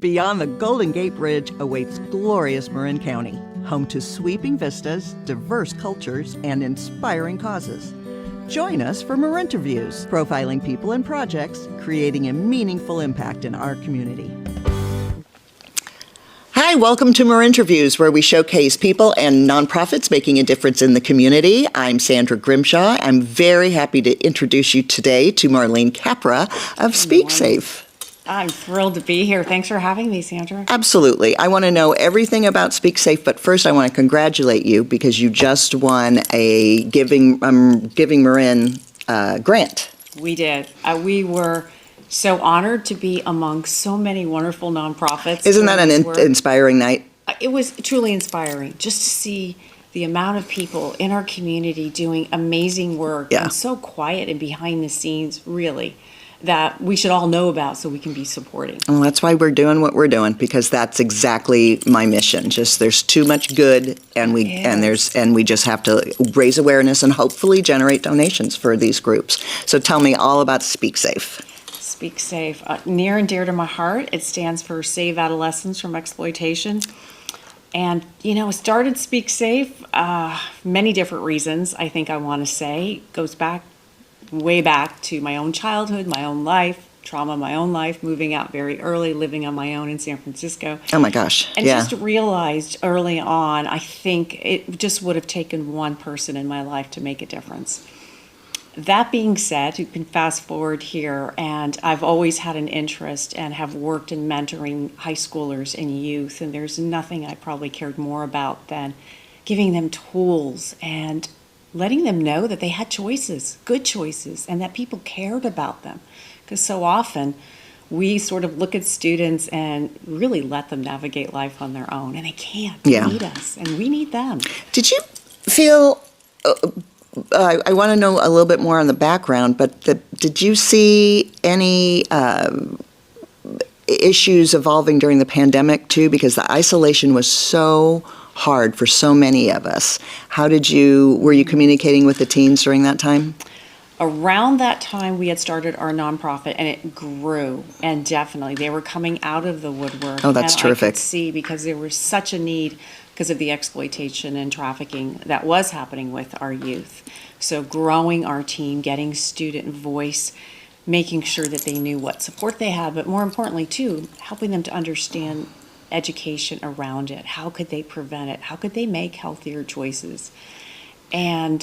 Beyond the Golden Gate Bridge awaits glorious Marin County, home to sweeping vistas, diverse cultures, and inspiring causes. Join us for Marinterviews, profiling people and projects, creating a meaningful impact in our community. Hi, welcome to Marinterviews, where we showcase people and nonprofits making a difference in the community. I'm Sandra Grimshaw. I'm very happy to introduce you today to Marlene Capra of SpeakSAFE. I'm thrilled to be here. Thanks for having me, Sandra. Absolutely. I want to know everything about SpeakSAFE, but first I want to congratulate you because you just won a Giving Marin grant. We did. We were so honored to be among so many wonderful nonprofits. Isn't that an inspiring night? It was truly inspiring just to see the amount of people in our community doing amazing work and so quiet and behind the scenes, really, that we should all know about so we can be supporting. Well, that's why we're doing what we're doing, because that's exactly my mission. Just there's too much good, and we just have to raise awareness and hopefully generate donations for these groups. So tell me all about SpeakSAFE. SpeakSAFE, near and dear to my heart. It stands for Save Adolescents from Exploitation. And, you know, it started SpeakSAFE, many different reasons, I think I want to say. Goes back way back to my own childhood, my own life, trauma, my own life, moving out very early, living on my own in San Francisco. Oh my gosh. And just realized early on, I think it just would have taken one person in my life to make a difference. That being said, you can fast forward here, and I've always had an interest and have worked in mentoring high schoolers and youth, and there's nothing I probably cared more about than giving them tools and letting them know that they had choices, good choices, and that people cared about them. Because so often we sort of look at students and really let them navigate life on their own, and they can't. They need us, and we need them. Did you feel, I want to know a little bit more on the background, but did you see any issues evolving during the pandemic too? Because the isolation was so hard for so many of us. Were you communicating with the teens during that time? Around that time, we had started our nonprofit, and it grew, and definitely they were coming out of the woodwork. Oh, that's terrific. I could see, because there was such a need because of the exploitation and trafficking that was happening with our youth. So growing our team, getting student voice, making sure that they knew what support they had, but more importantly too, helping them to understand education around it. How could they prevent it? How could they make healthier choices? And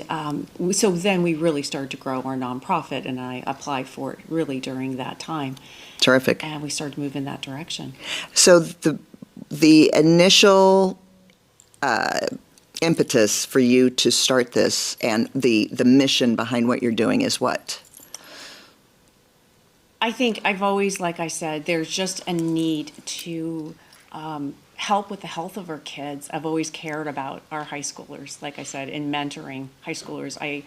so then we really started to grow our nonprofit, and I applied for it really during that time. Terrific. And we started to move in that direction. So the initial impetus for you to start this and the mission behind what you're doing is what? I think I've always, like I said, there's just a need to help with the health of our kids. I've always cared about our high schoolers, like I said, in mentoring high schoolers. I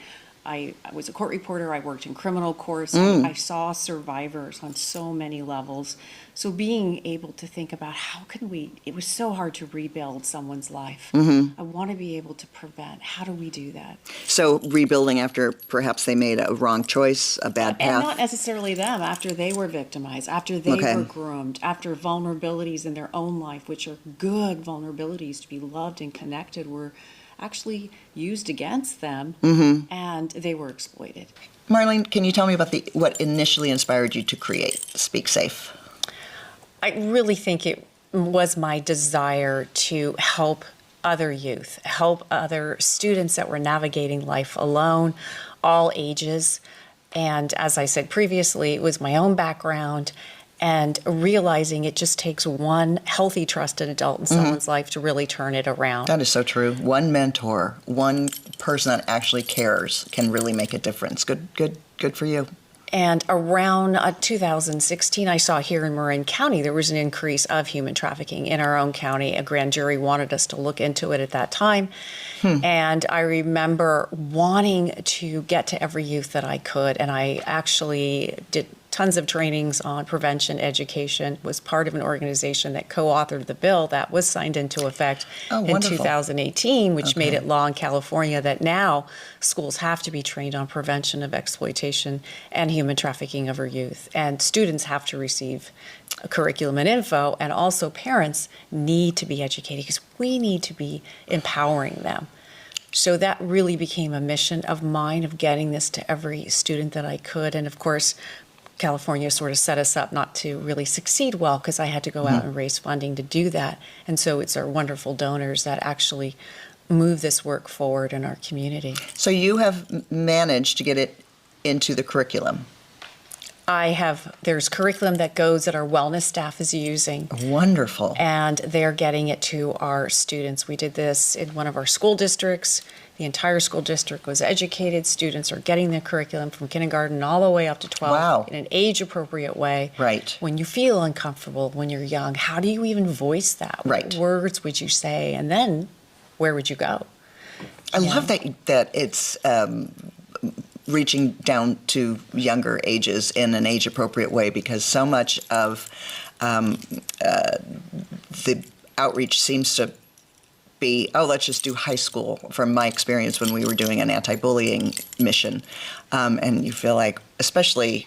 was a court reporter. I worked in criminal courts. I saw survivors on so many levels. So being able to think about it was so hard to rebuild someone's life. I want to be able to prevent. How do we do that? So rebuilding after perhaps they made a wrong choice, a bad path? And not necessarily them, after they were victimized, after they were groomed, after vulnerabilities in their own life, which are good vulnerabilities to be loved and connected, were actually used against them, and they were exploited. Marlene, can you tell me about what initially inspired you to create SpeakSAFE? I really think it was my desire to help other youth, help other students that were navigating life alone, all ages. And as I said previously, it was my own background, and realizing it just takes one healthy, trusted adult in someone's life to really turn it around. That is so true. One mentor, one person that actually cares can really make a difference. Good for you. And around 2016, I saw here in Marin County, there was an increase of human trafficking in our own county. A grand jury wanted us to look into it at that time. And I remember wanting to get to every youth that I could. And I actually tons of trainings on prevention education, was part of an organization that co-authored the bill that was signed into effect in wonderful. 2018, which made Okay. it law in California that now schools have to be trained on prevention of exploitation and human trafficking of our youth. And students have to receive a curriculum and info, and also parents need to be educated because we need to be empowering them. So that really became a mission of mine, of getting this to every student that I could. And of course, California sort of set us up not to really succeed well because I had to go out and raise funding to do that. And so it's our wonderful donors that actually move this work forward in our community. So you have managed to get it into the curriculum. There's curriculum that goes that our wellness staff is using. Wonderful. And they're getting it to our students. We did this in one of our school districts. The entire school district was educated. Students are getting the curriculum from kindergarten all the way up to 12 Wow. in an age-appropriate way. Right. When you feel uncomfortable, when you're young, how do you even voice that? Right. What words would you say? And then where would you go? I love that it's reaching down to younger ages in an age-appropriate way, because so much of the outreach seems to be, let's just do high school, from my experience when we were doing an anti-bullying mission. And you feel like, especially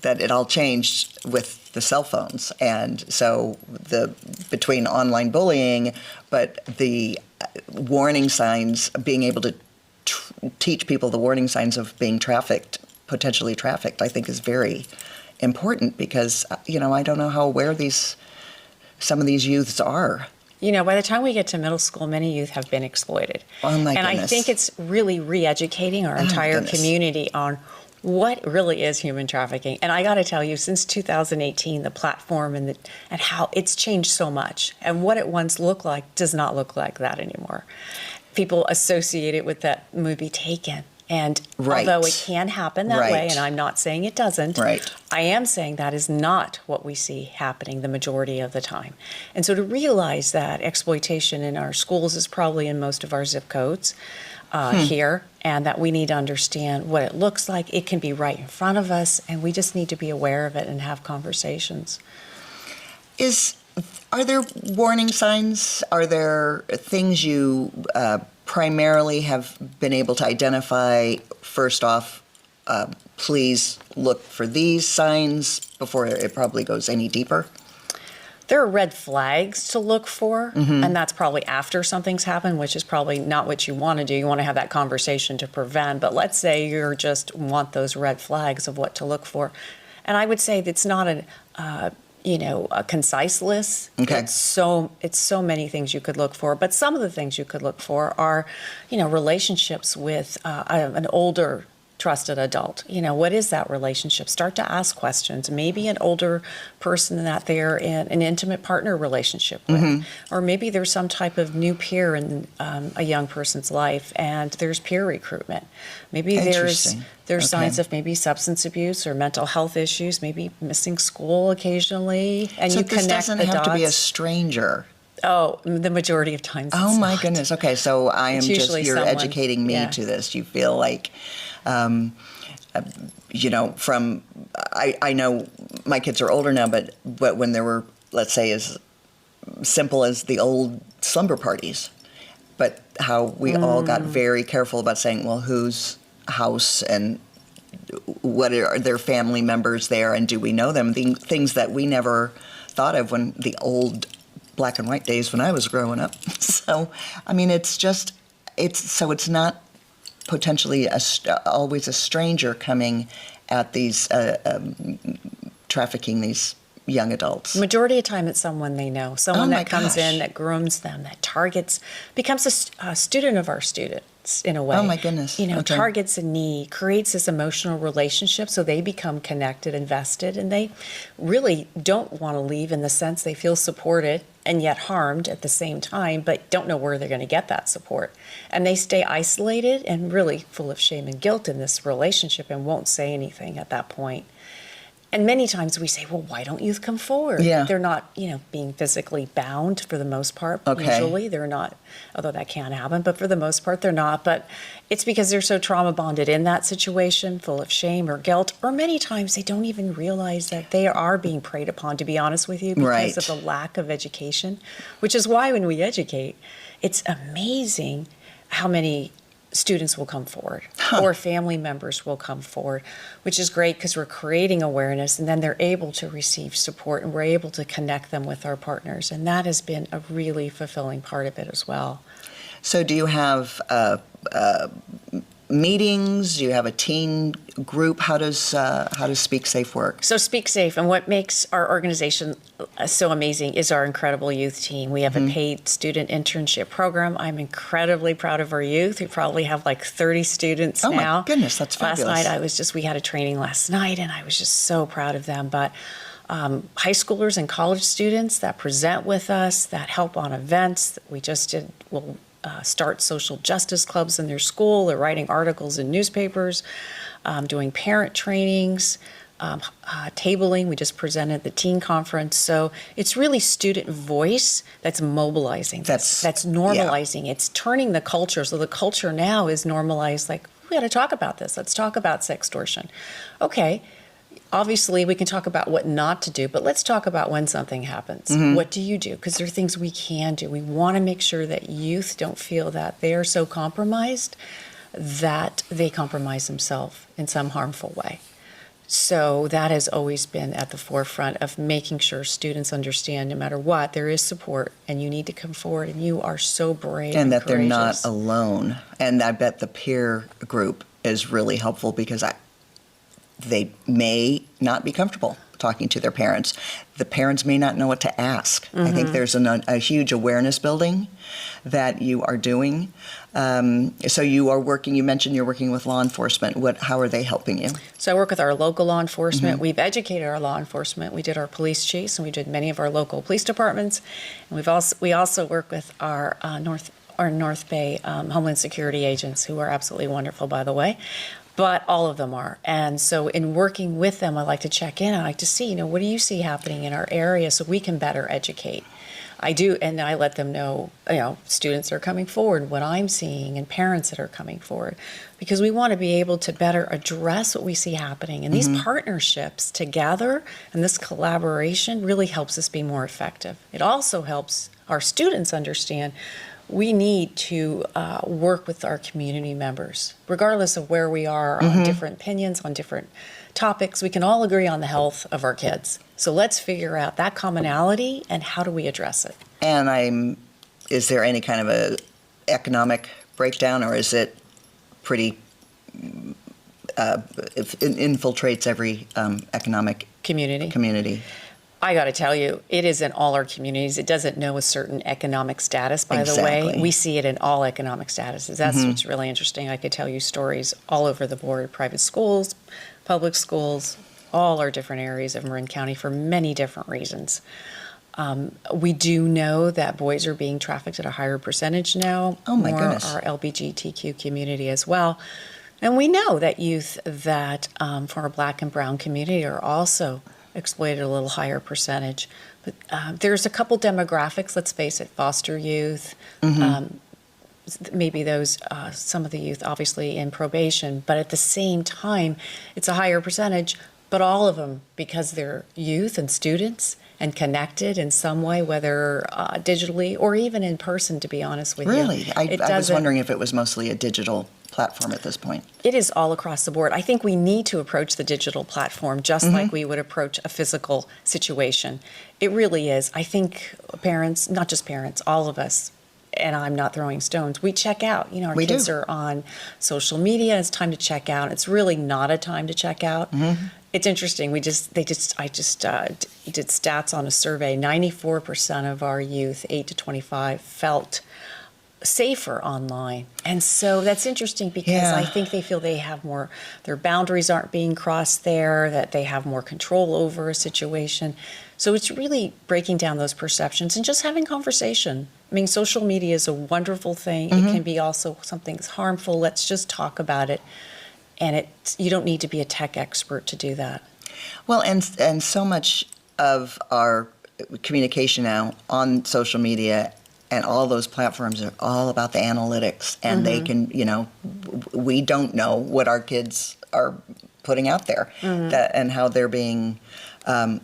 that it all changed with the cell phones. And so between online bullying, but the warning signs, being able to teach people the warning signs of being potentially trafficked, I think is very important, because, I don't know how aware some of these youths are. By the time we get to middle school, many youth have been exploited. Oh, my And goodness. I think it's really re-educating our entire goodness. community on what really is human trafficking. And I got to tell you, since 2018, the platform and how it's changed so much. And what it once looked like does not look like that anymore. People associate it with that movie Taken. And Right. although it can happen that way, Right. and I'm not saying it doesn't, Right. I am saying that is not what we see happening the majority of the time. And so to realize that exploitation in our schools is probably in most of our zip codes here, and that we need to understand what it looks like. It can be right in front of us, and we just need to be aware of it and have conversations. Are there warning signs? Are there things you primarily have been able to identify? First off, please look for these signs before it probably goes any deeper. There are red flags to look for, and that's probably after something's happened, which is probably not what you want to do. You want to have that conversation to prevent. But let's say you just want those red flags of what to look for. And I would say it's not a concise list. Okay. It's so many things you could look for. But some of the things you could look for are, relationships with an older trusted adult. What is that relationship? Start to ask questions. Maybe an older person that they're in an intimate partner relationship with. Or maybe there's some type of new peer in a young person's life, and there's peer recruitment. Maybe there's Interesting. signs Okay. of maybe substance abuse or mental health issues, maybe missing school occasionally, and So you this connect doesn't the have dots. to be a stranger. Oh, the majority of times. Oh it's my not. goodness. Okay, so I am It's just, usually you're someone, educating me yeah. to this. You feel like, I know my kids are older now, but when there were, let's say, as simple as the old slumber parties, but how we all got very careful about saying, well, whose house and what are their family members there, and do we know them? Things that we never thought of when the old black and white days when I was growing up. So, I mean, it's not potentially always a stranger coming at these trafficking these young adults. Majority of time, it's someone they know, someone Oh my that comes gosh. in, that grooms them, that targets, becomes a student of our students in a way. Oh my goodness. Okay. Targets a need, creates this emotional relationship, so they become connected, invested, and they really don't want to leave, in the sense they feel supported and yet harmed at the same time, but don't know where they're going to get that support. And they stay isolated and really full of shame and guilt in this relationship and won't say anything at that point. And many times we say, well, why don't youth come forward? Yeah. They're not, being physically bound for the most part. Okay. Usually they're not, although that can happen, but for the most part they're not. But it's because they're so trauma bonded in that situation, full of shame or guilt, or many times they don't even realize that they are being preyed upon, to be honest with you, because Right. of the lack of education, which is why when we educate, it's amazing how many students will come forward or family members will come forward, which is great because we're creating awareness, and then they're able to receive support, and we're able to connect them with our partners. And that has been a really fulfilling part of it as well. So do you have meetings? Do you have a teen group? How does SpeakSAFE work? So SpeakSAFE, and what makes our organization so amazing is our incredible youth team. We have a paid student internship program. I'm incredibly proud of our youth. We probably have like 30 students now. Oh my goodness, that's fabulous. Last night we had a training last night, and I was just so proud of them. But high schoolers and college students that present with us, that help on events. We'll start social justice clubs in their school. They're writing articles in newspapers, doing parent trainings, tabling. We just presented at the teen conference. So it's really student voice that's mobilizing. That's normalizing. Yeah. It's turning the culture. So the culture now is normalized. Like, we got to talk about this. Let's talk about sextortion. Okay. Obviously, we can talk about what not to do, but let's talk about when something happens. What do you do? Because there are things we can do. We want to make sure that youth don't feel that they are so compromised that they compromise themselves in some harmful way. So that has always been at the forefront of making sure students understand no matter what, there is support, and you need to come forward, and you are so brave and that courageous. They're not alone. And I bet the peer group is really helpful because they may not be comfortable talking to their parents. The parents may not know what to ask. I think there's a huge awareness building that you are doing. So you are working, you mentioned you're working with law enforcement. How are they helping you? So I work with our local law enforcement. We've educated our law enforcement. We did our police chiefs, and we did many of our local police departments. And we also work with our North Bay Homeland Security agents, who are absolutely wonderful, by the way. But all of them are. And so in working with them, I like to check in. I like to see, what do you see happening in our area so we can better educate. I do, and I let them know, students are coming forward, what I'm seeing, and parents that are coming forward, because we want to be able to better address what we see happening. And these partnerships together and this collaboration really helps us be more effective. It also helps our students understand we need to work with our community members, regardless of where we are on different opinions, on different topics. We can all agree on the health of our kids. So let's figure out that commonality and how do we address it. And is there any kind of a economic breakdown, or is it pretty, it infiltrates every economic community? I got to tell you, it is in all our communities. It doesn't know a certain economic status, by the way. We see it in all economic statuses. That's what's really interesting. I could tell you stories all over the board, private schools, public schools, all our different areas of Marin County for many different reasons. We do know that boys are being trafficked at a higher percentage now. Oh, my goodness. Our LGBTQ community as well. And we know that youth that from our Black and Brown community are also exploited a little higher percentage. But there's a couple demographics, let's face it, foster youth, maybe those, some of the youth obviously in probation, but at the same time, it's a higher percentage, but all of them, because they're youth and students and connected in some way, whether digitally or even in person, to be honest with you. Really? I was wondering if it was mostly a digital platform at this point. It is all across the board. I think we need to approach the digital platform just like we would approach a physical situation. It really is. I think parents, not just parents, all of us, and I'm not throwing stones, we check out. Our kids are on social media. It's time to check out. It's really not a time to check out. It's interesting. I just did stats on a survey. 94% of our youth, 8 to 25, felt safer online. And so that's interesting because I think they feel they have more, their boundaries aren't being crossed there, that they have more control over a situation. So it's really breaking down those perceptions and just having conversation. I mean, social media is a wonderful thing. It can be also something that's harmful. Let's just talk about it. And you don't need to be a tech expert to do that. Well, and so much of our communication now on social media and all those platforms are all about the analytics, and they can, we don't know what our kids are putting out there, and how they're being,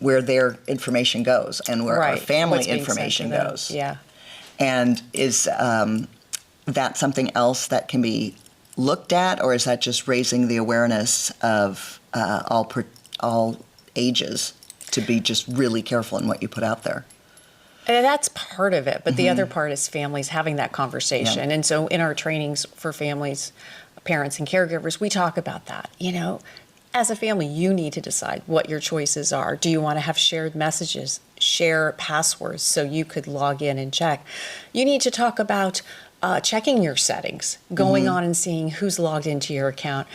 where their information goes and where our family What's being information sent to them. goes. Yeah. And is that something else that can be looked at, or is that just raising the awareness of all ages to be just really careful in what you put out there? And that's part of it, but the other part is families having that conversation. Yeah. And so in our trainings for families, parents and caregivers, we talk about that. As a family, you need to decide what your choices are. Do you want to have shared messages, share passwords so you could log in and check? You need to talk about checking your settings, going on and seeing who's logged into your account.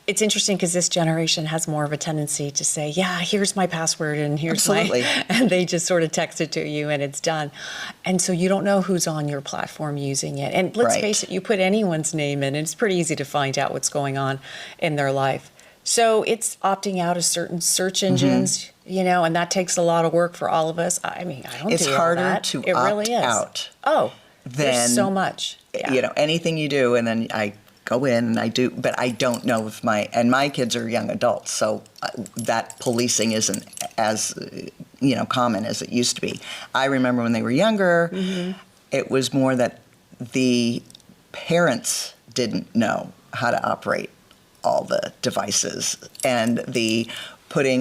It's interesting because this generation has more of a tendency to say, yeah, here's my password and here's and they just sort of text it to you and it's done. And so you don't know who's on your platform using it. And let's face it, you put anyone's name in and it's pretty easy to find out what's going on in their life. So it's opting out of certain search engines, and that takes a lot of work for all of us. I mean, I don't do all that. It's harder to it opt really is. out. Oh, Then, there's so much. Yeah. Anything you do, and then I go in and I do, but I don't know if my kids are young adults, so that policing isn't as, common as it used to be. I remember when they were younger, it was more that the parents didn't know how to operate all the devices, and the putting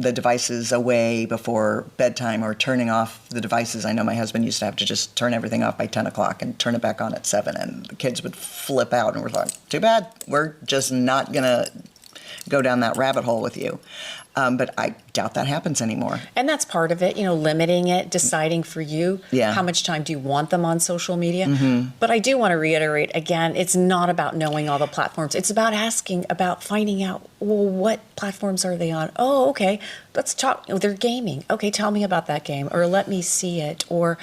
the devices away before bedtime or turning off the devices. I know my husband used to have to just turn everything off by 10 o'clock and turn it back on at 7, and the kids would flip out, and we're like, too bad, we're just not going to go down that rabbit hole with you. But I doubt that happens anymore. And that's part of it, limiting it, deciding for you how much time do you want them on social media. But I do want to reiterate, again, it's not about knowing all the platforms. It's about finding out, well, what platforms are they on? Oh, okay, let's talk. Oh, they're gaming. Okay, tell me about that game, or let me see it, or,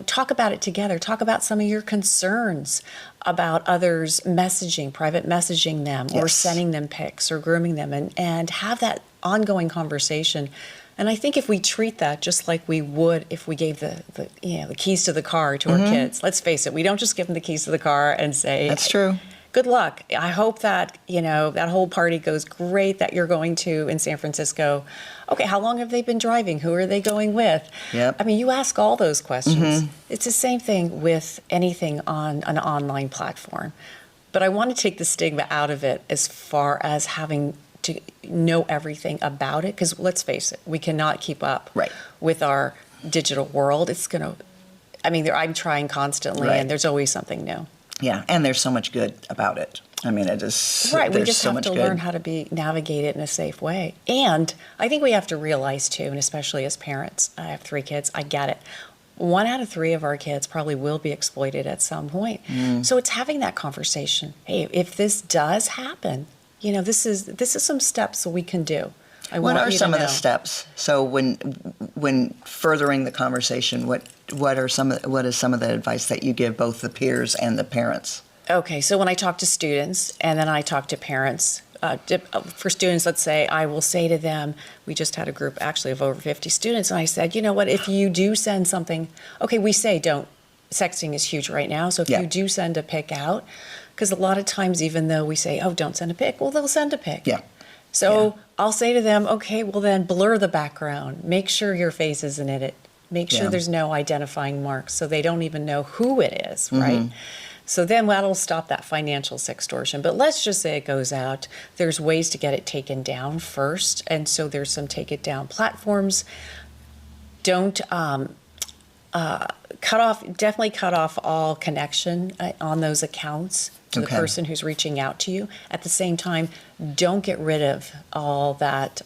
talk about it together. Talk about some of your concerns about others private messaging them, or sending them pics or grooming them, and have that ongoing conversation. And I think if we treat that just like we would if we gave the keys to the car to our kids, let's face it, we don't just give them the keys to the car and say, that's true, good luck. I hope that, that whole party goes great that you're going to in San Francisco. Okay, how long have they been driving? Who are they going with? Yep. I mean, you ask all those questions. It's the same thing with anything on an online platform. But I want to take the stigma out of it as far as having to know everything about it, because let's face it, we cannot keep up with our digital world. It's going to, I'm trying constantly, and there's always something new. Yeah, and there's so much good about it. I mean, it is we just have to learn how to navigate it in a safe way. And I think we have to realize too, and especially as parents, I have 3 kids, I get it. 1 out of 3 of our kids probably will be exploited at some point. So it's having that conversation. Hey, if this does happen, this is some steps we can do. What are some of the steps? So when furthering the conversation, what is some of the advice that you give both the peers and the parents? Okay, so when I talk to students and then I talk to parents, for students, let's say, I will say to them, we just had a group actually of over 50 students, and I said, you know what, if you do send something, okay, we say sexting is huge right now, so if you do send a pic out, because a lot of times, even though we say, oh, don't send a pic, well, they'll send a pic. Yeah. So I'll say to them, okay, well then blur the background. Make sure your face isn't in it. Make sure there's no identifying marks so they don't even know who it is, right? So then that'll stop that financial sextortion. But let's just say it goes out. There's ways to get it taken down first. And so there's some take it down platforms. Don't definitely cut off all connection on those accounts to the person who's reaching out to you. At the same time, don't get rid of all that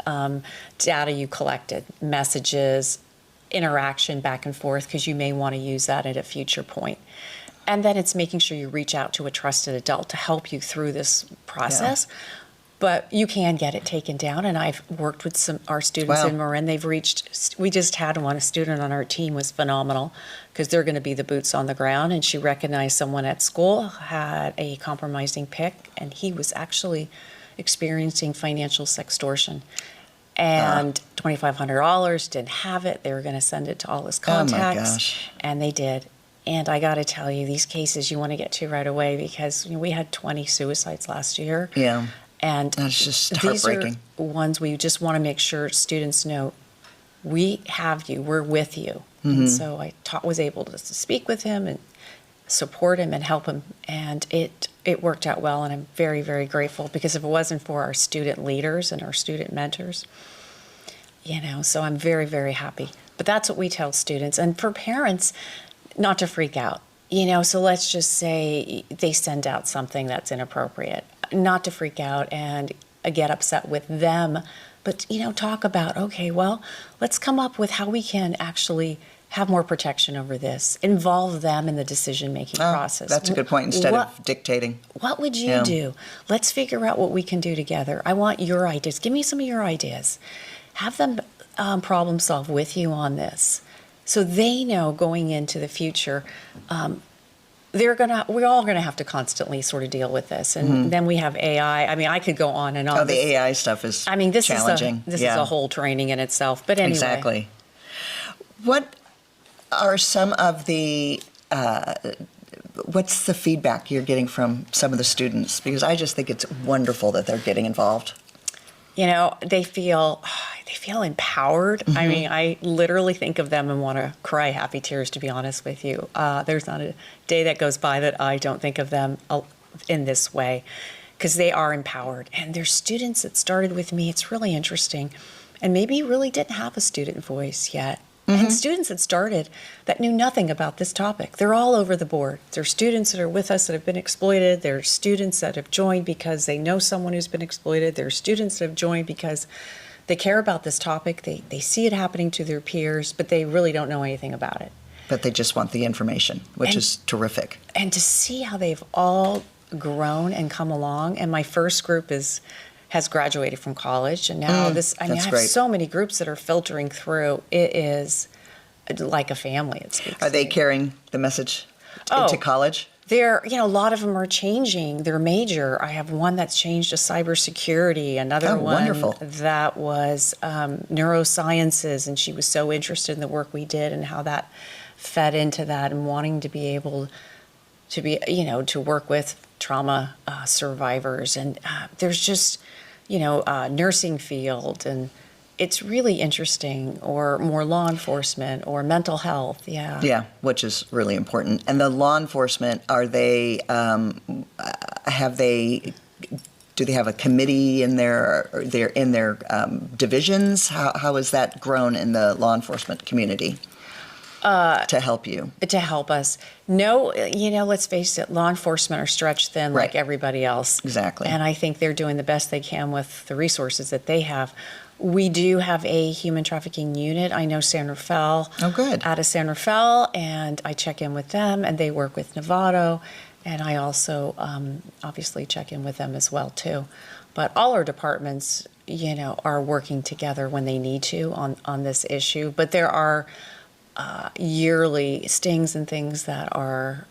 data you collected, messages, interaction back and forth, because you may want to use that at a future point. And then it's making sure you reach out to a trusted adult to help you through this process. But you can get it taken down, and I've worked with our students in Marin. We just had a student on our team was phenomenal, because they're going to be the boots on the ground, and she recognized someone at school had a compromising pic, and he was actually experiencing financial sextortion. and $2,500, didn't have it. They were going to send it to all his Oh, my contacts. gosh. And they did. And I got to tell you, these cases you want to get to right away because we had 20 suicides last year. Yeah. And That's just these heartbreaking. are ones we just want to make sure students know we have you, we're with you. And so I was able to speak with him and support him and help him. And it worked out well. And I'm very, very grateful because if it wasn't for our student leaders and our student mentors, so I'm very, very happy. But that's what we tell students. And for parents, not to freak out. So let's just say they send out something that's inappropriate. Not to freak out and get upset with them, but, talk about, okay, well, let's come up with how we can actually have more protection over this. Involve them in the decision-making process. That's a good point, instead of dictating. What would you do? Let's figure out what we can do together. I want your ideas. Give me some of your ideas. Have them problem solve with you on this. So they know going into the future, we're all gonna have to constantly sort of deal with this. And then we have AI. I mean, I could go on and on. Oh, the AI stuff is challenging. This is a whole training in itself. But anyway. Exactly. What are some of the, what's the feedback you're getting from some of the students? Because I just think it's wonderful that they're getting involved. They feel empowered. I mean, I literally think of them and want to cry happy tears, to be honest with you. There's not a day that goes by that I don't think of them in this way, because they are empowered. And there's students that started with me. It's really interesting. And maybe really didn't have a student voice yet. And students that started that knew nothing about this topic. They're all over the board. There are students that are with us that have been exploited. There are students that have joined because they know someone who's been exploited. There are students that have joined because they care about this topic. They see it happening to their peers, but they really don't know anything about it. But they just want the information, which is terrific. And to see how they've all grown and come along. And my first group has graduated from college, and now I have great. so many groups that are filtering through. It is like a family. It speaks. Are they carrying the message into college? A lot of them are changing their major. I have one that's changed to cybersecurity, another one wonderful. that was neurosciences, and she was so interested in the work we did and how that fed into that, and wanting to be able to be, to work with trauma survivors. And there's just, nursing field, and it's really interesting, or more law enforcement or mental health. Yeah, which is really important. And the law enforcement, are they, do they have a committee in their divisions? How has that grown in the law enforcement community? To help you? To help us. No, let's face it, law enforcement are stretched thin like everybody else. Exactly. And I think they're doing the best they can with the resources that they have. We do have a human trafficking unit. I know San Rafael. Oh, good. Out of San Rafael, and I check in with them, and they work with Novato, and I also obviously check in with them as well, too. But all our departments, are working together when they need to on this issue. But there are yearly stings and things that are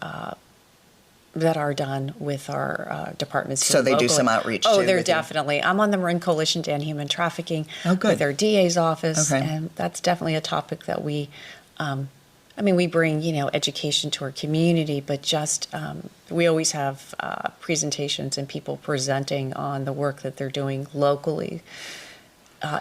done with our departments. So they do some outreach too. Oh, they're definitely. I'm on the Marin Coalition to End Human Trafficking with our DA's office, and that's definitely a topic that we. We bring education to our community, but just we always have presentations and people presenting on the work that they're doing locally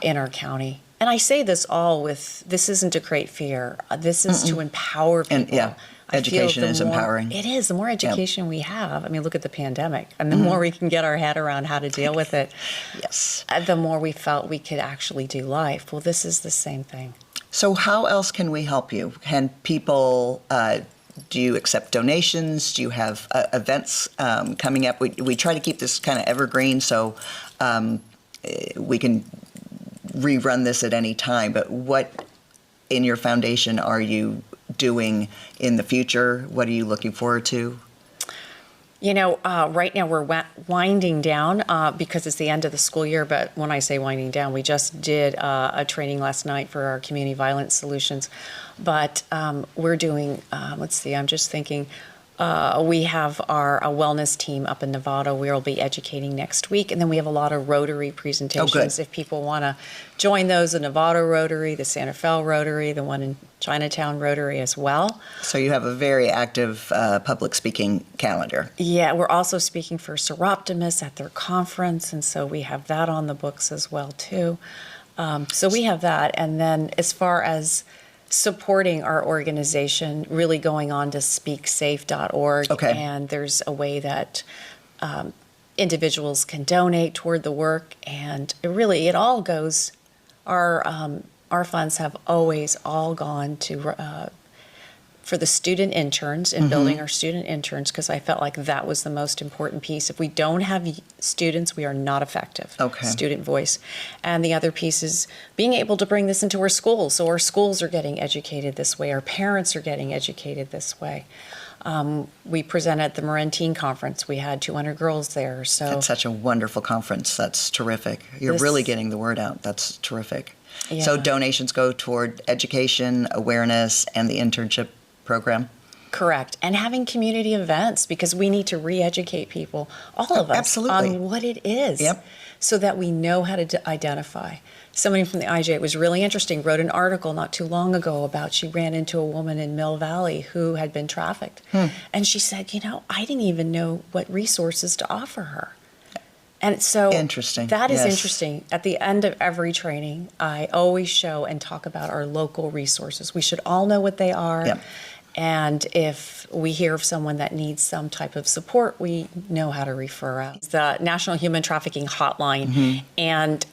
in our county. And I say this this isn't to create fear. This is to empower people. And education is empowering. It is. The more education we have, look at the pandemic, and the more we can get our head around how to deal with it, yes, the more we felt we could actually do life. Well, this is the same thing. So how else can we help you? Can people, do you accept donations? Do you have events coming up? We try to keep this kind of evergreen, so we can rerun this at any time, but what in your foundation are you doing in the future? What are you looking forward to? Right now we're winding down because it's the end of the school year, but when I say winding down, we just did a training last night for our community violence solutions, but we're doing, I'm just thinking, We have our a wellness team up in Nevada. We'll be educating next week. And then we have a lot of Rotary presentations. If people want to join those, the Nevada Rotary, the Santa Fe Rotary, the one in Chinatown Rotary as well. So you have a very active public speaking calendar. Yeah, we're also speaking for Seroptimus at their conference. And so we have that on the books as well, too. So we have that. And then as far as supporting our organization, really going on to SpeakSAFE.org. Okay. And there's a way that individuals can donate toward the work. And it all goes, our funds have always all gone to for the student interns and building our student interns, because I felt like that was the most important piece. If we don't have students, we are not effective. Okay. Student voice. And the other piece is being able to bring this into our schools. So our schools are getting educated this way. Our parents are getting educated this way. We presented at the Marin Teen Conference. We had 200 girls there. So that's such a wonderful conference. That's terrific. You're really getting the word out. That's terrific. Yeah. So donations go toward education, awareness, and the internship program? Correct. And having community events, because we need to re-educate people, all of us, absolutely, on what it is. Yep. So that we know how to identify. Somebody from the IJ, it was really interesting, wrote an article not too long ago about she ran into a woman in Mill Valley who had been trafficked. And she said, I didn't even know what resources to offer her. And so interesting. That is interesting. At the end of every training, I always show and talk about our local resources. We should all know what they are. Yep. And if we hear of someone that needs some type of support, we know how to refer out. It's the National Human Trafficking Hotline, and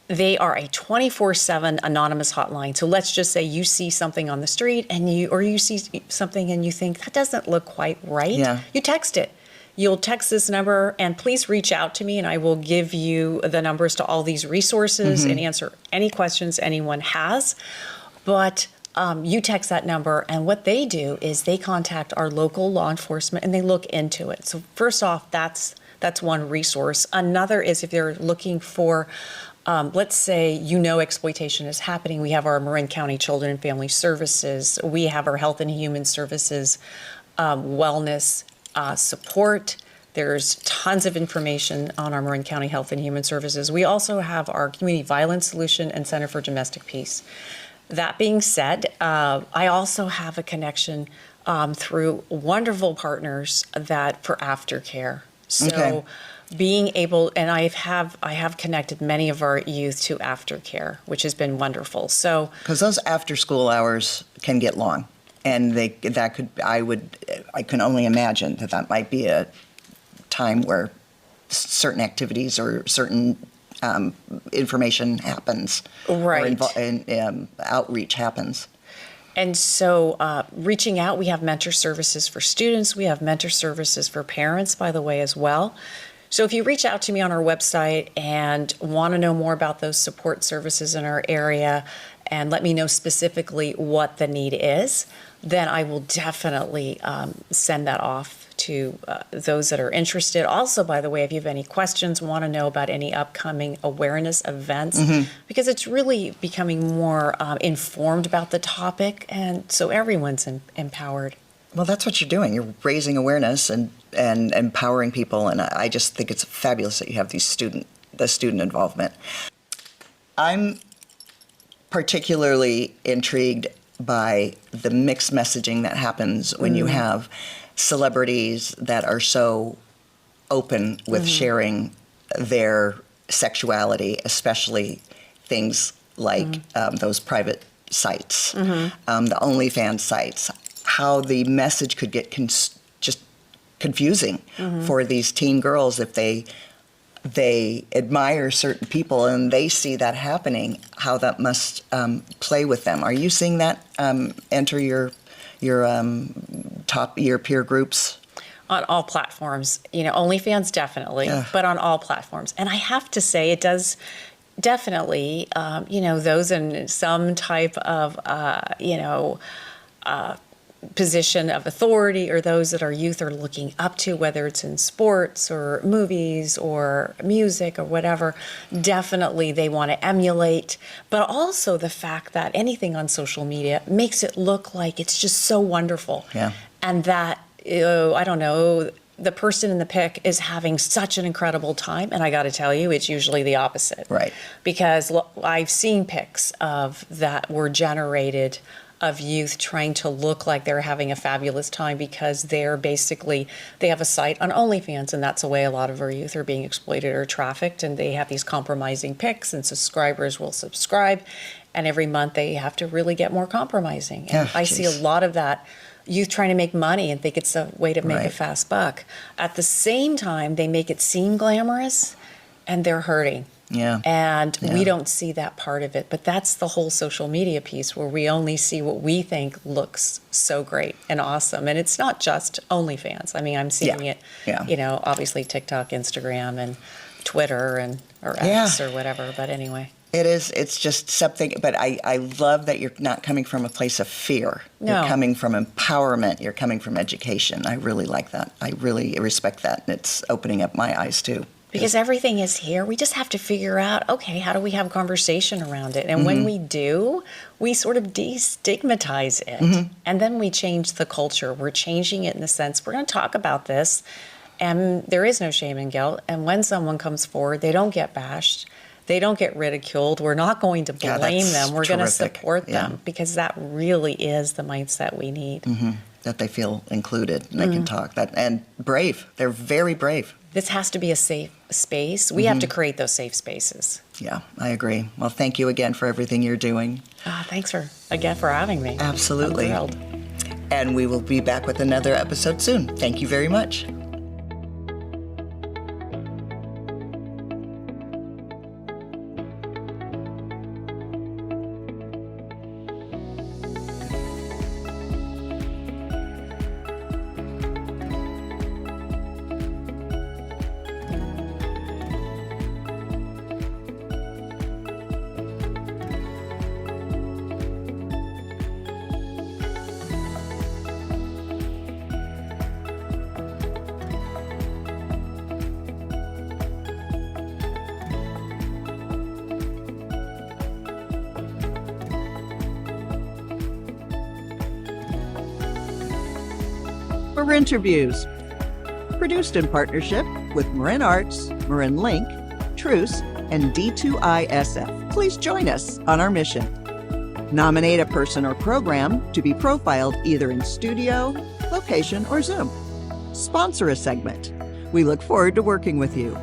they are a 24/7 anonymous hotline. So let's just say you see something on the street and you see something and you think that doesn't look quite right. Yeah. You text it. You'll text this number and please reach out to me and I will give you the numbers to all these resources and answer any questions anyone has. But you text that number, and what they do is they contact our local law enforcement and they look into it. So first off, that's one resource. Another is if they're looking for, let's say exploitation is happening. We have our Marin County Children and Family Services. We have our Health and Human Services wellness support. There's tons of information on our Marin County Health and Human Services. We also have our Community Violence Solution and Center for Domestic Peace. That being said, I also have a connection through wonderful partners for aftercare. So being able, and I have connected many of our youth to aftercare, which has been wonderful. So because those after school hours can get long, and I can only imagine that might be a time where certain activities or certain information happens, right? Or outreach happens. And so reaching out, we have mentor services for students. We have mentor services for parents, by the way, as well. So if you reach out to me on our website and want to know more about those support services in our area and let me know specifically what the need is, then I will definitely send that off to those that are interested. Also, by the way, if you have any questions, want to know about any upcoming awareness events, because it's really becoming more informed about the topic, and so everyone's empowered. Well, that's what you're doing. You're raising awareness and empowering people, and I just think it's fabulous that you have the student involvement. I'm particularly intrigued by the mixed messaging that happens when you have celebrities that are so open with sharing their sexuality, especially things like those private sites, the OnlyFans sites, how the message could get just confusing for these teen girls if they admire certain people and they see that happening, how that must play with them. Are you seeing that enter your peer groups? On all platforms, OnlyFans definitely, but on all platforms. And I have to say, it does definitely, those in some type of, position of authority, or those that our youth are looking up to, whether it's in sports or movies or music or whatever, definitely they want to emulate. But also the fact that anything on social media makes it look like it's just so wonderful. Yeah. And that I don't know, the person in the pic is having such an incredible time. And I got to tell you, it's usually the opposite. Right. Because I've seen pics of that were generated of youth trying to look like they're having a fabulous time because they have a site on OnlyFans, and that's the way a lot of our youth are being exploited or trafficked, and they have these compromising pics, and subscribers will subscribe, and every month they have to really get more compromising. And I see a lot of that youth trying to make money and think it's a way to make a fast buck. At the same time, they make it seem glamorous, and they're hurting. Yeah. And we don't see that part of it. But that's the whole social media piece, where we only see what we think looks so great and awesome. And it's not just OnlyFans. I mean, I'm seeing it, obviously TikTok, Instagram, and Twitter, or X or whatever. But anyway. It is. It's just something. But I love that you're not coming from a place of fear. No. You're coming from empowerment. You're coming from education. I really like that. I really respect that. And it's opening up my eyes, too. Because everything is here. We just have to figure out, okay, how do we have a conversation around it? And when we do, we sort of destigmatize it. And then we change the culture. We're changing it in the sense, we're going to talk about this, and there is no shame and guilt. And when someone comes forward, they don't get bashed. They don't get ridiculed. We're not going to blame them. We're going to support them, because that really is the mindset we need. That they feel included and they can talk. And brave. They're very brave. This has to be a safe space. We have to create those safe spaces. Yeah, I agree. Well, thank you again for everything you're doing. Thanks for having me. Absolutely. I'm thrilled. And we will be back with another episode soon. Thank you very much. For interviews. Produced in partnership with Marin Arts, Marin Link, Truce, and D2ISF. Please join us on our mission. Nominate a person or program to be profiled either in studio, location, or Zoom. Sponsor a segment. We look forward to working with you.